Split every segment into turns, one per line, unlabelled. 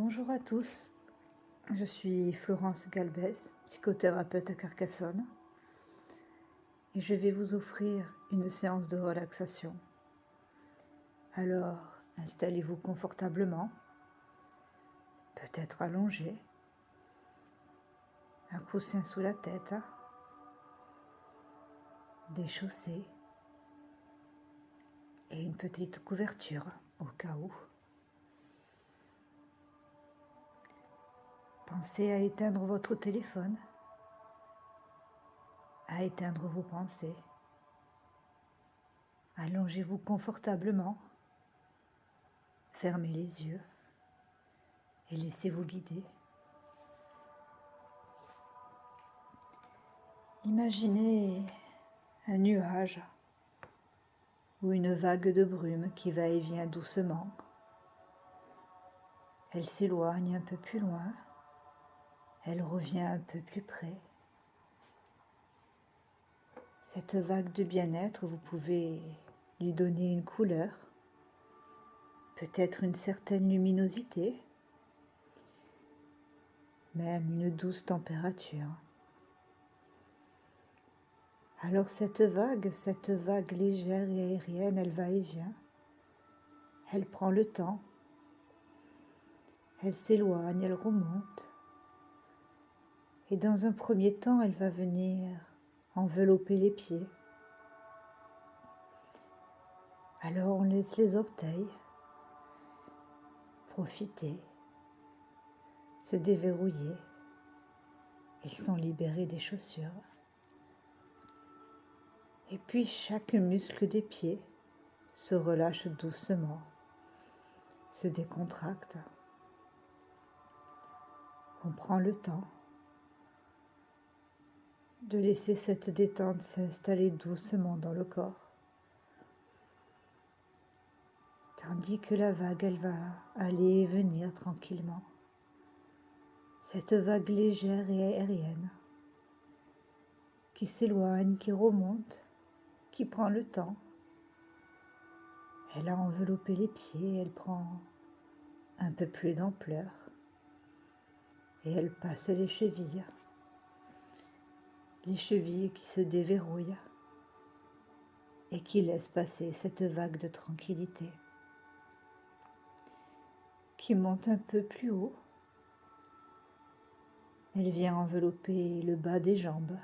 Bonjour à tous, je suis Florence Galbez, psychothérapeute à Carcassonne et je vais vous offrir une séance de relaxation. Alors, installez-vous confortablement, peut-être allongé, un coussin sous la tête, des chaussées et une petite couverture au cas où. Pensez à éteindre votre téléphone, à éteindre vos pensées. Allongez-vous confortablement, fermez les yeux et laissez-vous guider. Imaginez un nuage ou une vague de brume qui va et vient doucement. Elle s'éloigne un peu plus loin, elle revient un peu plus près. Cette vague de bien-être, vous pouvez lui donner une couleur, peut-être une certaine luminosité, même une douce température. Alors cette vague légère et aérienne, elle va et vient. Elle prend le temps, elle s'éloigne, elle remonte. Et dans un premier temps, elle va venir envelopper les pieds. Alors on laisse les orteils profiter, se déverrouiller. Ils sont libérés des chaussures. Et puis chaque muscle des pieds se relâche doucement, se décontracte. On prend le temps de laisser cette détente s'installer doucement dans le corps, tandis que la vague, elle va aller et venir tranquillement. Cette vague légère et aérienne qui s'éloigne, qui remonte, qui prend le temps. Elle a enveloppé les pieds, elle prend un peu plus d'ampleur et elle passe les chevilles qui se déverrouillent et qui laissent passer cette vague de tranquillité qui monte un peu plus haut. Elle vient envelopper le bas des jambes.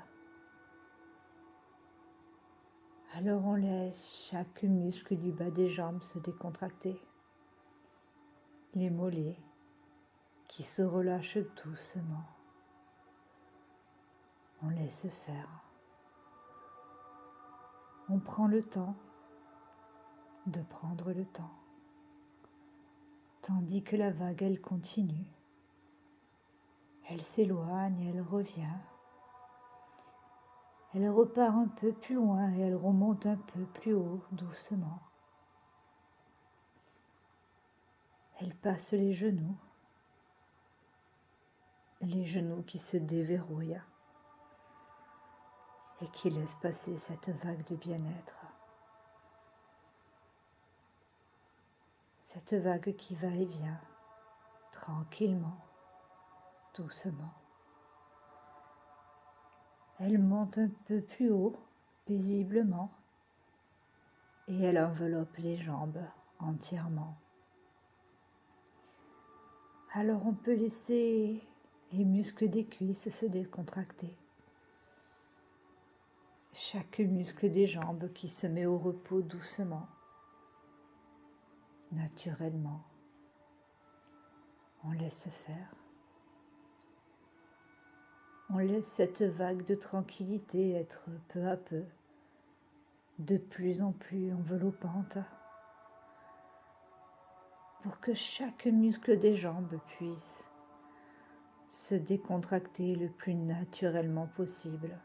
Alors on laisse chaque muscle du bas des jambes se décontracter. Les mollets qui se relâchent doucement. On laisse faire. On prend le temps de prendre le temps. Tandis que la vague, elle continue. Elle s'éloigne, elle revient. Elle repart un peu plus loin et elle remonte un peu plus haut, doucement. Elle passe les genoux qui se déverrouillent et qui laissent passer cette vague de bien-être. Cette vague qui va et vient, tranquillement, doucement. Elle monte un peu plus haut, paisiblement, et elle enveloppe les jambes entièrement. Alors on peut laisser les muscles des cuisses se décontracter. Chaque muscle des jambes qui se met au repos doucement, naturellement. On laisse faire. On laisse cette vague de tranquillité être peu à peu de plus en plus enveloppante pour que chaque muscle des jambes puisse se décontracter le plus naturellement possible.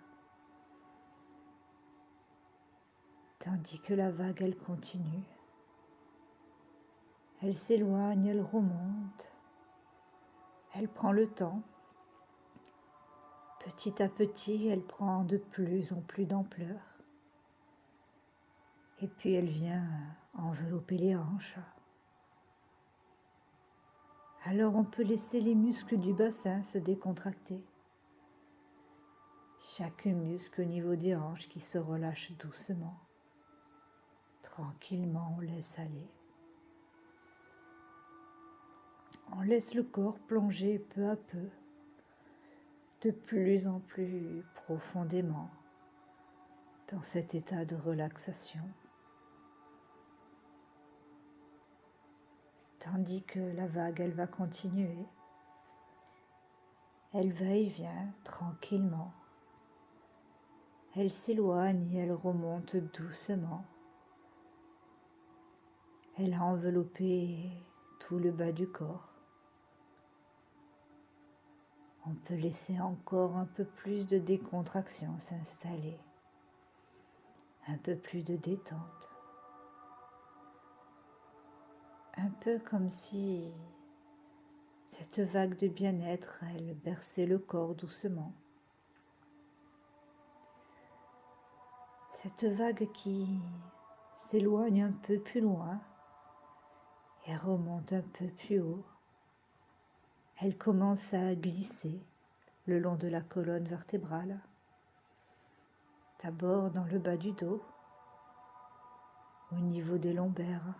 Tandis que la vague, elle continue. Elle s'éloigne, elle remonte. Elle prend le temps. Petit à petit, elle prend de plus en plus d'ampleur. Et puis elle vient envelopper les hanches. Alors on peut laisser les muscles du bassin se décontracter. Chaque muscle au niveau des hanches qui se relâche doucement. Tranquillement, on laisse aller. On laisse le corps plonger peu à peu, de plus en plus profondément dans cet état de relaxation. Tandis que la vague, elle va continuer. Elle va et vient tranquillement. Elle s'éloigne et elle remonte doucement. Elle a enveloppé tout le bas du corps. On peut laisser encore un peu plus de décontraction s'installer, un peu plus de détente. Un peu comme si cette vague de bien-être, elle berçait le corps doucement. Cette vague qui s'éloigne un peu plus loin et remonte un peu plus haut. Elle commence à glisser le long de la colonne vertébrale, d'abord dans le bas du dos, au niveau des lombaires.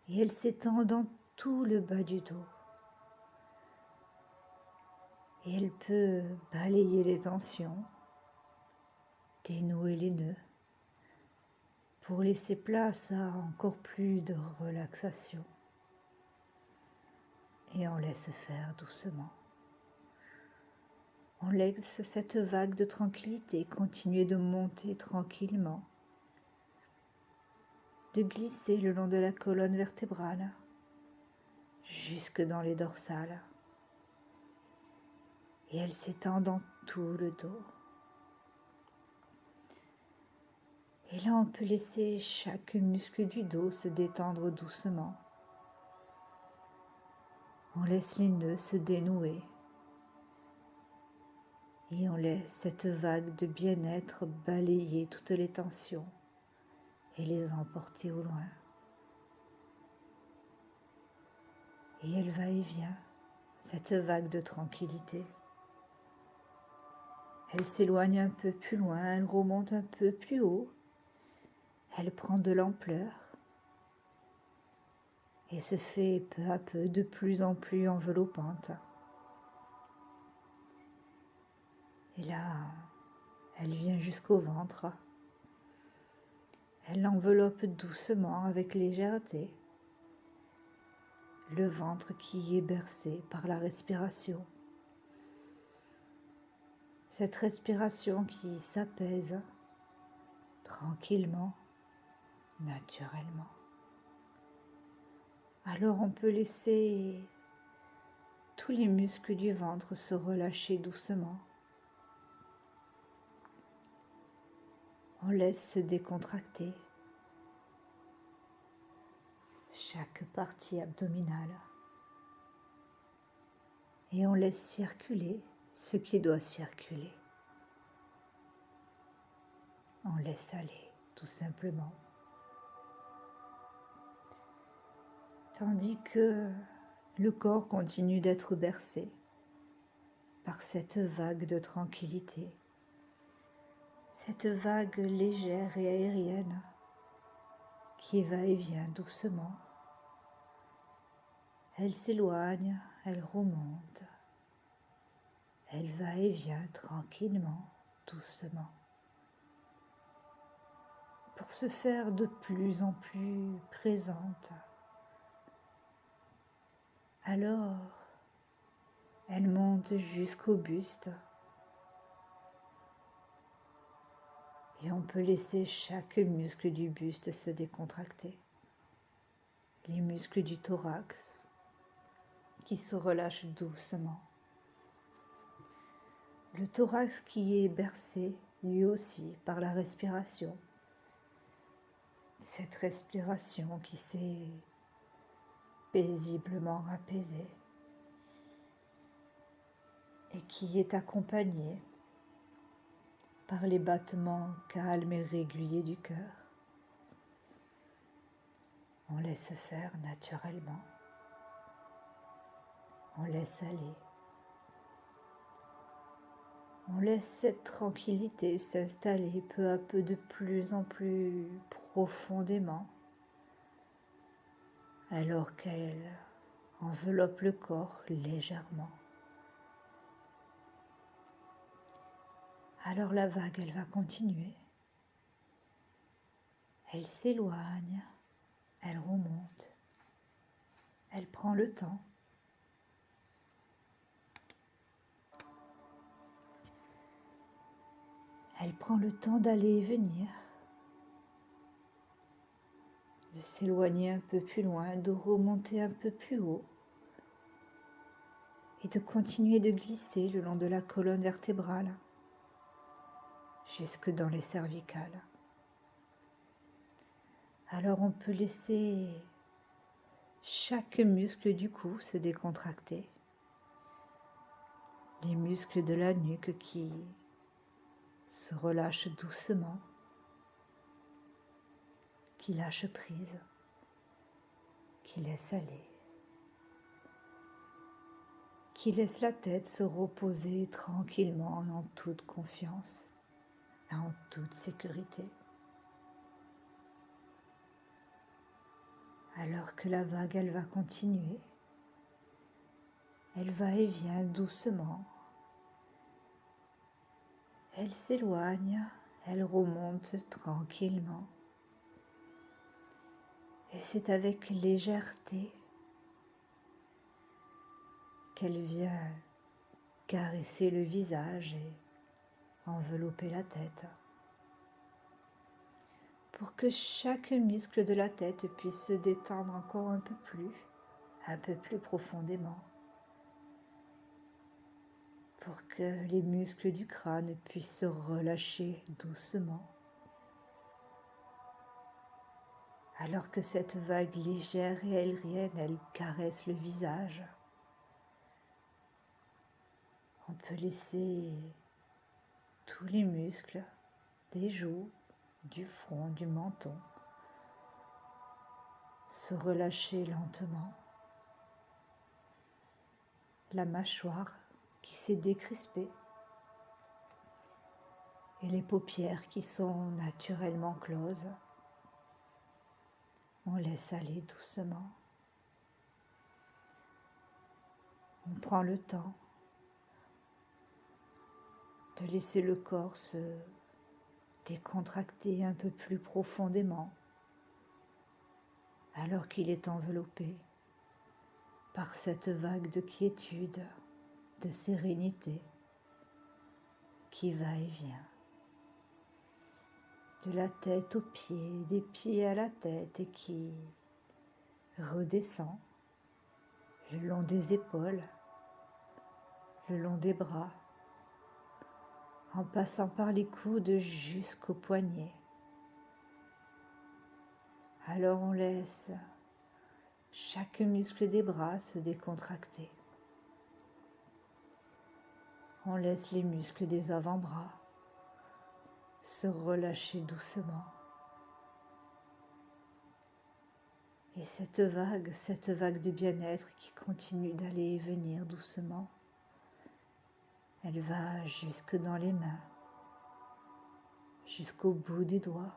Et elle s'étend dans tout le bas du dos. Et elle peut balayer les tensions, dénouer les nœuds, pour laisser place à encore plus de relaxation. Et on laisse faire doucement. On laisse cette vague de tranquillité continuer de monter tranquillement, de glisser le long de la colonne vertébrale, jusque dans les dorsales. Et elle s'étend dans tout le dos. Et là, on peut laisser chaque muscle du dos se détendre doucement. On laisse les nœuds se dénouer. Et on laisse cette vague de bien-être balayer toutes les tensions et les emporter au loin. Et elle va et vient, cette vague de tranquillité. Elle s'éloigne un peu plus loin, elle remonte un peu plus haut. Elle prend de l'ampleur et se fait peu à peu de plus en plus enveloppante. Et là, elle vient jusqu'au ventre. Elle l'enveloppe doucement avec légèreté. Le ventre qui est bercé par la respiration. Cette respiration qui s'apaise tranquillement, naturellement. Alors on peut laisser tous les muscles du ventre se relâcher doucement. On laisse se décontracter chaque partie abdominale. Et on laisse circuler ce qui doit circuler. On laisse aller, tout simplement. Tandis que le corps continue d'être bercé par cette vague de tranquillité, cette vague légère et aérienne qui va et vient doucement. Elle s'éloigne, elle remonte, elle va et vient tranquillement, doucement, pour se faire de plus en plus présente. Alors, elle monte jusqu'au buste et on peut laisser chaque muscle du buste se décontracter. Les muscles du thorax qui se relâchent doucement. Le thorax qui est bercé lui aussi par la respiration. Cette respiration qui s'est paisiblement apaisée et qui est accompagnée par les battements calmes et réguliers du cœur. On laisse faire naturellement. On laisse aller. On laisse cette tranquillité s'installer peu à peu de plus en plus profondément, alors qu'elle enveloppe le corps légèrement. Alors la vague, elle va continuer. Elle s'éloigne, elle remonte, elle prend le temps. Elle prend le temps d'aller et venir, de s'éloigner un peu plus loin, de remonter un peu plus haut et de continuer de glisser le long de la colonne vertébrale jusque dans les cervicales. Alors on peut laisser chaque muscle du cou se décontracter, les muscles de la nuque qui se relâchent doucement, qui lâchent prise, qui laissent aller, qui laissent la tête se reposer tranquillement et en toute confiance, et en toute sécurité. Alors que la vague, elle va continuer, elle va et vient doucement, elle s'éloigne, elle remonte tranquillement. Et c'est avec légèreté qu'elle vient caresser le visage et envelopper la tête, pour que chaque muscle de la tête puisse se détendre encore un peu plus profondément, pour que les muscles du crâne puissent se relâcher doucement, alors que cette vague légère et aérienne, elle caresse le visage. On peut laisser tous les muscles des joues, du front, du menton se relâcher lentement. La mâchoire qui s'est décrispée et les paupières qui sont naturellement closes. On laisse aller doucement. On prend le temps de laisser le corps se décontracter un peu plus profondément alors qu'il est enveloppé par cette vague de quiétude, de sérénité qui va et vient. De la tête aux pieds, des pieds à la tête et qui redescend le long des épaules, le long des bras, en passant par les coudes jusqu'aux poignets. Alors on laisse chaque muscle des bras se décontracter. On laisse les muscles des avant-bras se relâcher doucement. Et cette vague de bien-être qui continue d'aller et venir doucement, elle va jusque dans les mains, jusqu'au bout des doigts,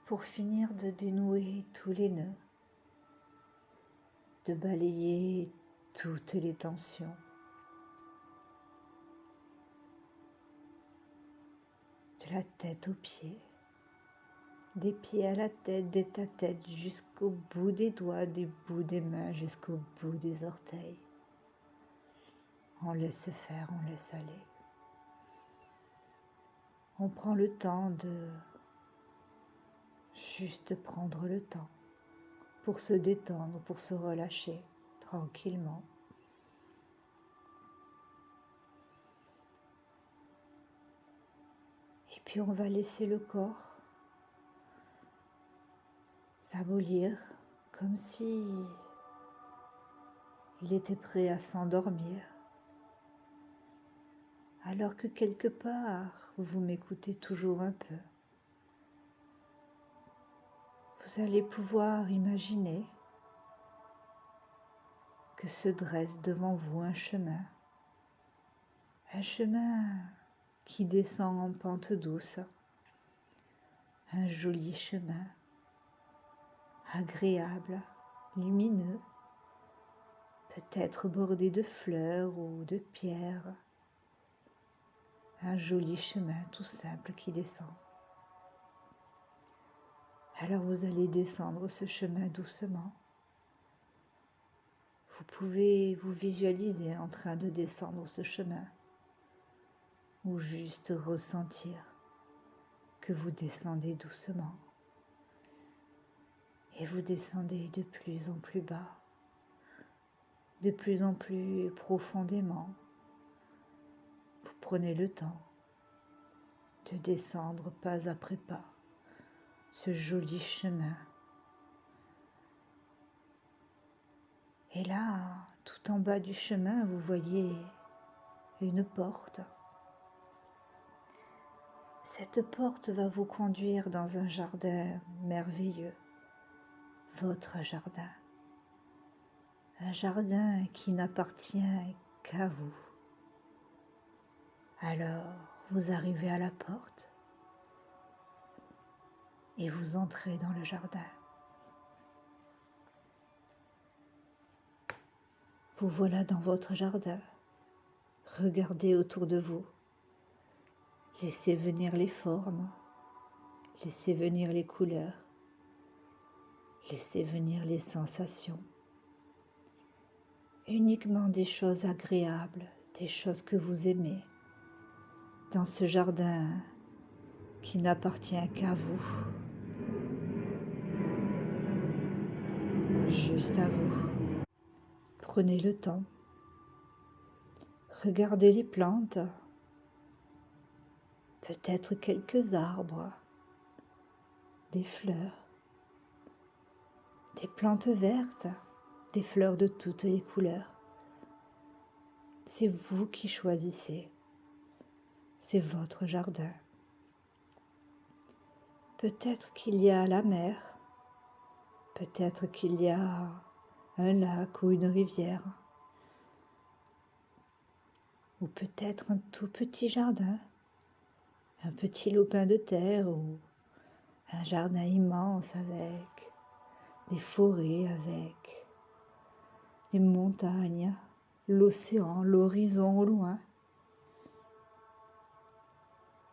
pour finir de dénouer tous les nœuds, de balayer toutes les tensions. De la tête aux pieds, des pieds à la tête, de ta tête jusqu'au bout des doigts, des bouts des mains, jusqu'au bout des orteils. On laisse faire, on laisse aller. On prend le temps de juste prendre le temps pour se détendre, pour se relâcher tranquillement. Et puis on va laisser le corps s'amollir comme si il était prêt à s'endormir. Alors que quelque part, vous m'écoutez toujours un peu. vous allez pouvoir imaginer que se dresse devant vous un chemin qui descend en pente douce, un joli chemin, agréable, lumineux, peut-être bordé de fleurs ou de pierres, un joli chemin tout simple qui descend. Alors vous allez descendre ce chemin doucement. Vous pouvez vous visualiser en train de descendre ce chemin ou juste ressentir que vous descendez doucement et vous descendez de plus en plus bas, de plus en plus profondément. Vous prenez le temps de descendre pas après pas ce joli chemin. Et là, tout en bas du chemin, vous voyez une porte. Cette porte va vous conduire dans un jardin merveilleux, votre jardin. Un jardin qui n'appartient qu'à vous. Alors, vous arrivez à la porte et vous entrez dans le jardin. Vous voilà dans votre jardin. Regardez autour de vous. Laissez venir les formes, laissez venir les couleurs, laissez venir les sensations. Uniquement des choses agréables, des choses que vous aimez, dans ce jardin qui n'appartient qu'à vous, juste à vous. Prenez le temps, regardez les plantes, peut-être quelques arbres, des fleurs, des plantes vertes, des fleurs de toutes les couleurs. C'est vous qui choisissez, c'est votre jardin. Peut-être qu'il y a la mer, peut-être qu'il y a un lac ou une rivière, ou peut-être un tout petit jardin, un petit lopin de terre ou un jardin immense avec des forêts, avec les montagnes, l'océan, l'horizon au loin.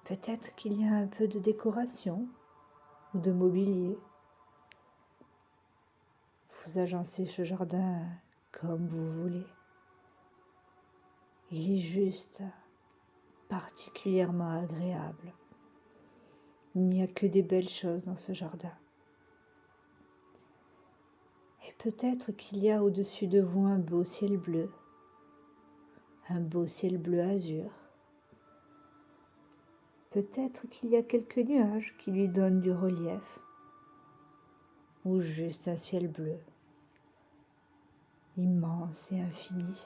Peut-être qu'il y a un peu de décoration ou de mobilier. Vous agencez ce jardin comme vous voulez. Il est juste particulièrement agréable. Il n'y a que des belles choses dans ce jardin. Et peut-être qu'il y a au-dessus de vous un beau ciel bleu azur. Peut-être qu'il y a quelques nuages qui lui donnent du relief, ou juste un ciel bleu, immense et infini.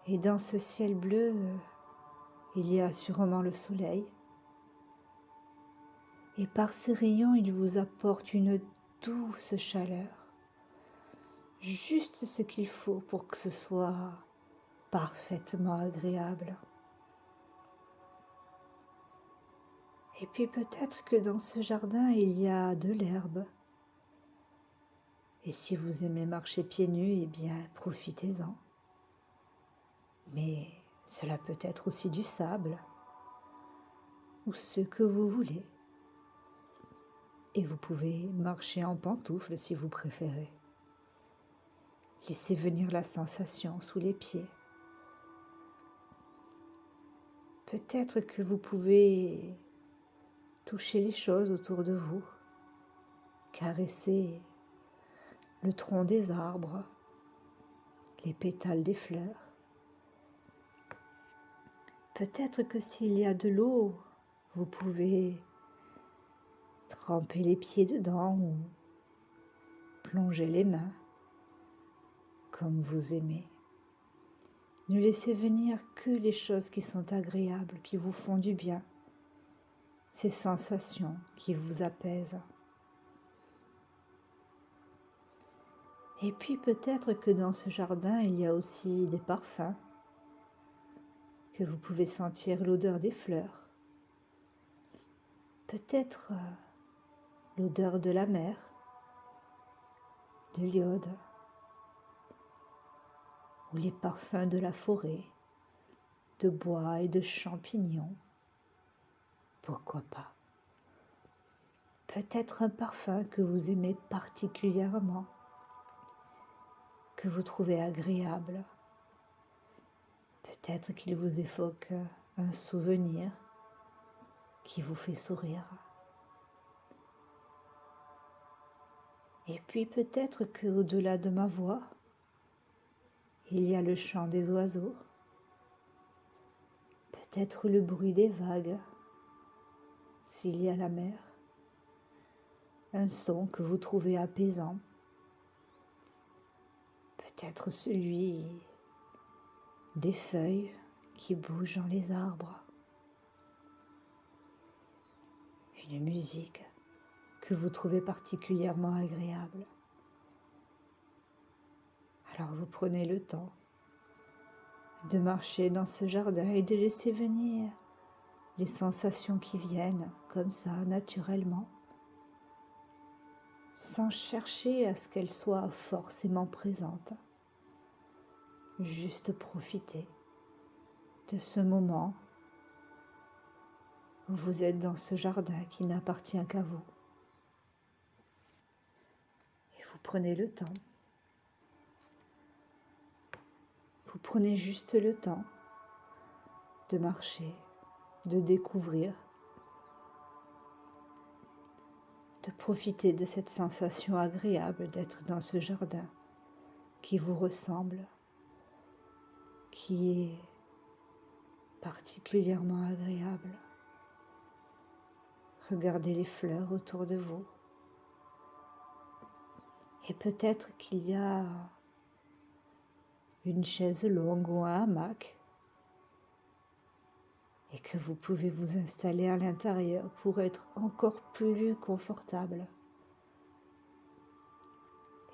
Et dans ce ciel bleu, il y a sûrement le soleil. Et par ses rayons, il vous apporte une douce chaleur. Juste ce qu'il faut pour que ce soit parfaitement agréable. Et puis peut-être que dans ce jardin, il y a de l'herbe. Et si vous aimez marcher pieds nus, eh bien, profitez-en. Mais cela peut être aussi du sable, ou ce que vous voulez. Et vous pouvez marcher en pantoufles si vous préférez. Laissez venir la sensation sous les pieds. Peut-être que vous pouvez toucher les choses autour de vous, caresser le tronc des arbres, les pétales des fleurs. Peut-être que s'il y a de l'eau, vous pouvez tremper les pieds dedans ou plonger les mains comme vous aimez. Ne laissez venir que les choses qui sont agréables, qui vous font du bien. ces sensations qui vous apaisent. Et puis peut-être que dans ce jardin, il y a aussi des parfums, que vous pouvez sentir l'odeur des fleurs, peut-être l'odeur de la mer, de l'iode, ou les parfums de la forêt, de bois et de champignons. Pourquoi pas? Peut-être un parfum que vous aimez particulièrement, que vous trouvez agréable. Peut-être qu'il vous évoque un souvenir qui vous fait sourire. Et puis peut-être qu'au-delà de ma voix, il y a le chant des oiseaux, peut-être le bruit des vagues, s'il y a la mer, un son que vous trouvez apaisant, peut-être celui des feuilles qui bougent dans les arbres, une musique que vous trouvez particulièrement agréable. Alors vous prenez le temps de marcher dans ce jardin et de laisser venir les sensations qui viennent comme ça, naturellement, sans chercher à ce qu'elles soient forcément présentes. Juste profiter de ce moment où vous êtes dans ce jardin qui n'appartient qu'à vous. Et vous prenez le temps. Vous prenez juste le temps de marcher, de découvrir, de profiter de cette sensation agréable d'être dans ce jardin qui vous ressemble, qui est particulièrement agréable. Regardez les fleurs autour de vous. Et peut-être qu'il y a une chaise longue ou un hamac et que vous pouvez vous installer à l'intérieur pour être encore plus confortable.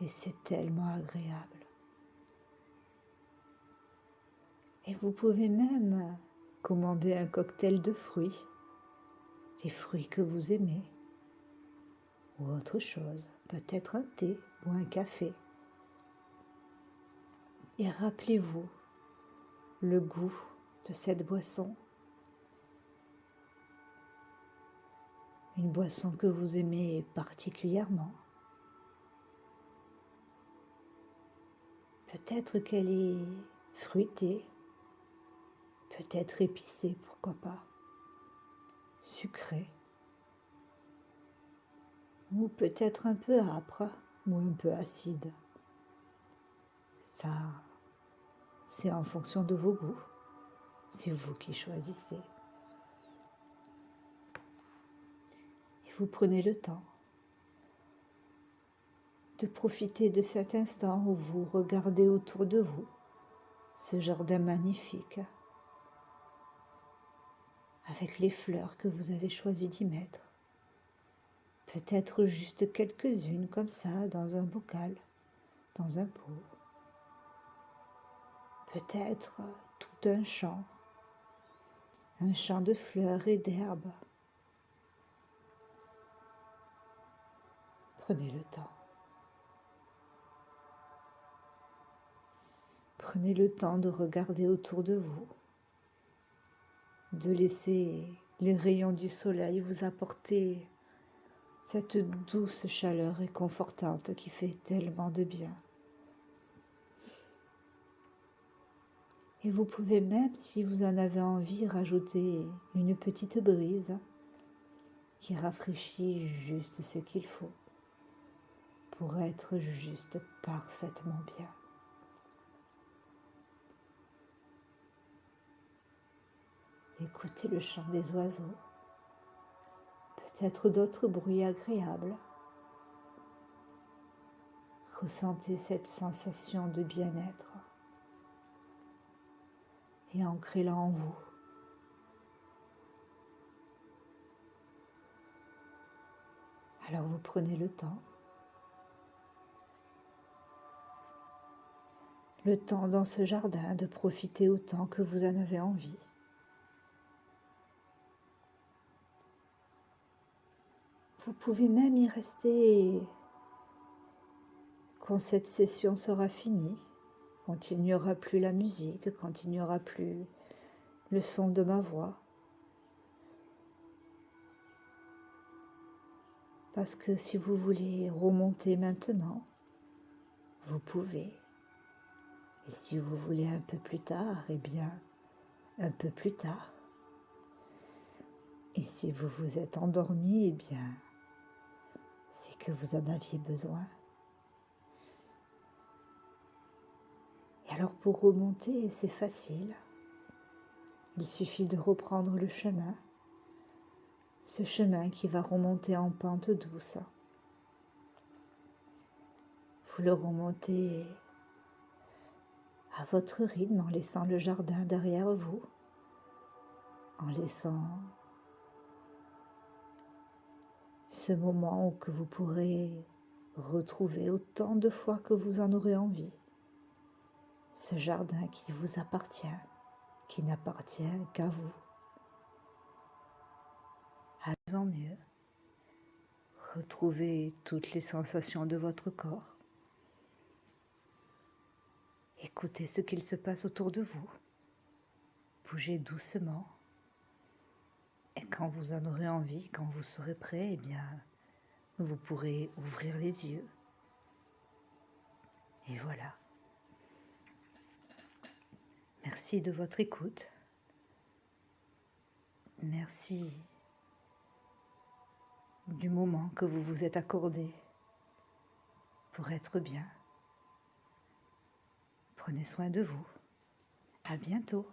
Et c'est tellement agréable. Et vous pouvez même commander un cocktail de fruits, les fruits que vous aimez, ou autre chose, peut-être un thé ou un café. Et rappelez-vous le goût de cette boisson, une boisson que vous aimez particulièrement. Peut-être qu'elle est fruitée, peut-être épicée, pourquoi pas, sucrée, ou peut-être un peu âpre ou un peu acide. Ça, c'est en fonction de vos goûts, c'est vous qui choisissez. Et vous prenez le temps de profiter de cet instant où vous regardez autour de vous ce jardin magnifique avec les fleurs que vous avez choisi d'y mettre. Peut-être juste quelques-unes comme ça dans un bocal, dans un pot. Peut-être tout un champ de fleurs et d'herbes. Prenez le temps. Prenez le temps de regarder autour de vous, de laisser les rayons du soleil vous apporter cette douce chaleur réconfortante qui fait tellement de bien. Et vous pouvez même, si vous en avez envie, rajouter une petite brise qui rafraîchit juste ce qu'il faut pour être juste parfaitement bien. Écoutez le chant des oiseaux, peut-être d'autres bruits agréables. Ressentez cette sensation de bien-être et ancrez-la en vous. Alors vous prenez le temps dans ce jardin de profiter autant que vous en avez envie. Vous pouvez même y rester quand cette session sera finie, quand il n'y aura plus la musique, quand il n'y aura plus le son de ma voix. Parce que si vous voulez remonter maintenant, vous pouvez. Et si vous voulez un peu plus tard, eh bien, un peu plus tard. Et si vous vous êtes endormi, eh bien, c'est que vous en aviez besoin. Et alors pour remonter, c'est facile. Il suffit de reprendre le chemin, ce chemin qui va remonter en pente douce. Vous le remontez à votre rythme en laissant le jardin derrière vous, en laissant ce moment que vous pourrez retrouver autant de fois que vous en aurez envie. Ce jardin qui vous appartient, qui n'appartient qu'à vous. À mieux en mieux, retrouvez toutes les sensations de votre corps. Écoutez ce qu'il se passe autour de vous. Bougez doucement. Et quand vous en aurez envie, quand vous serez prêt, eh bien, vous pourrez ouvrir les yeux. Et voilà. Merci de votre écoute. Merci du moment que vous vous êtes accordé pour être bien. Prenez soin de vous. À bientôt.